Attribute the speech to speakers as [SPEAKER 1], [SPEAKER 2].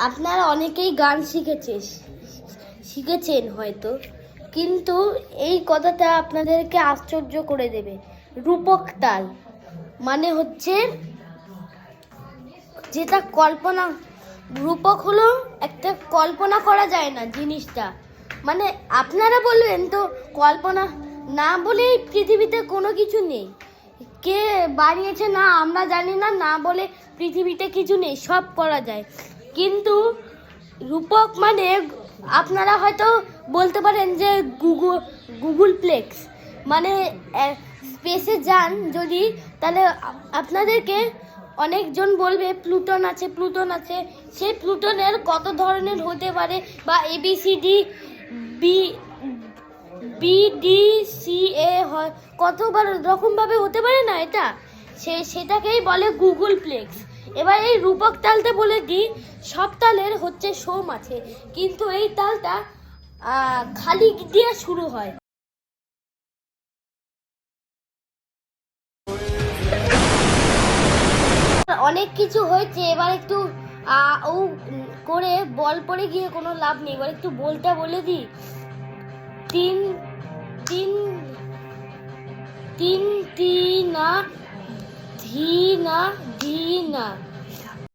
[SPEAKER 1] আপনারা অনেকেই গান শিখেছেন হয়তো, কিন্তু এই কথাটা আপনাদেরকে আশ্চর্য করে দেবে। রূপক তাল মানে হচ্ছে যেটা রূপক হলো একটা কল্পনা করা যায় না জিনিসটা। মানে আপনারা বলবেন তো কল্পনা না বলেই পৃথিবীতে কোনো কিছু নেই, কে বানিয়েছে না আমরা জানি না, না বলে পৃথিবীতে কিছু নেই, সব করা যায়। কিন্তু রূপক মানে আপনারা হয়তো বলতে পারেন যে গুগল প্লেক্স মানে স্পেসে যান যদি, তাহলে আপনাদেরকে অনেকজন বলবে প্লুটন আছে। সেই প্লুটনের কত ধরনের হতে পারে, বা ABCD BDCA হয়, কতবার রকমভাবে হতে পারে না, সেটাকেই বলে গুগল প্লেক্স। এবার এই রূপক তালতে বলে দিই, সব তালের হচ্ছে সোম আছে, কিন্তু এই তালটা খালি দিয়ে শুরু হয়। অনেক কিছু হয়েছে, এবার একটু ও করে বল পড়ে গিয়ে কোনো লাভ নেই, এবার একটু বলে দিই। তিন তিন তিন টি না ধি না ধি না